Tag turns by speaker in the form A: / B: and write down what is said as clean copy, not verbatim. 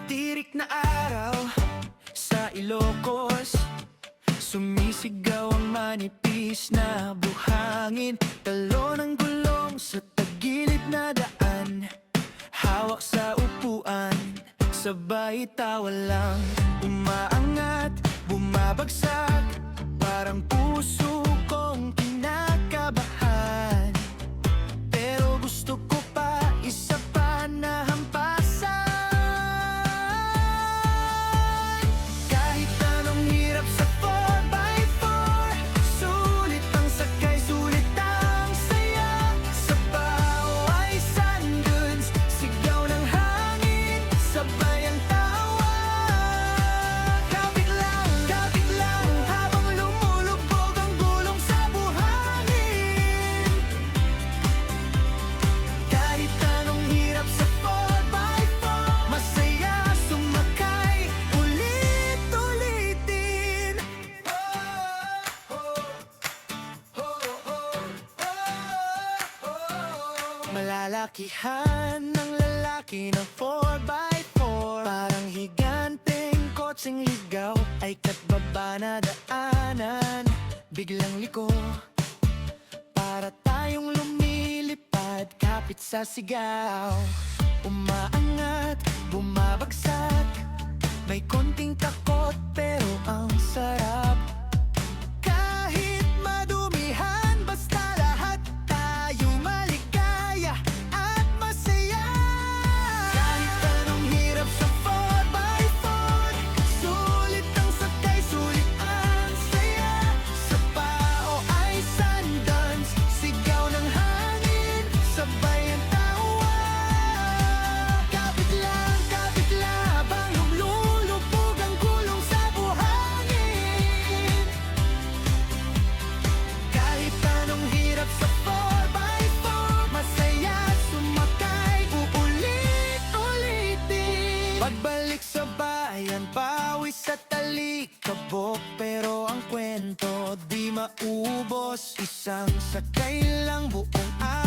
A: Tirik na araw sa Ilocos, sumisigaw ang manipis na buhangin. Talo ng gulong sa tagilid na daan, hawak sa upuan, sabay tawa lang. Umaangat, bumabagsak, parang puso kong kinakabahan. Pero gusto ko pa, isa pa na hampasan. Kahit anong hirap sa 4x4, sulit ang sakay, sulit ang saya. Sa bao ay sandals, sigaw ng hangin, sabay ang tawa. Kapit lang habang lumulubog ang gulong sa buhangin. Kahit anong hirap sa 4x4, masaya sumakay, ulit-ulitin. Malalakihan ng lalaki ng 4x4, parang higanteng kotseng ligaw, ay katbaba na daanan, biglang liko, para tayong lumilipad, kapit sa sigaw. Umaangat, bumabagsak, may konting takot pero ang sarap. Kahit madumihan, basta lahat tayo maligaya at masaya. Kahit anong hirap sa 4x4, sulit ang sakay, sulit ang saya. Sa bao ay sandals, sigaw ng hangin, sabay ang tawa. Kapit lang habang lumulubog ang gulong sa buhangin. Kahit anong hirap sa 4x4, masaya sumakay, uulit-ulitin. Pagbalik sa bayan, pawis sa talikabok, pero ang kwento di maubos. Isang sakay lang buong araw,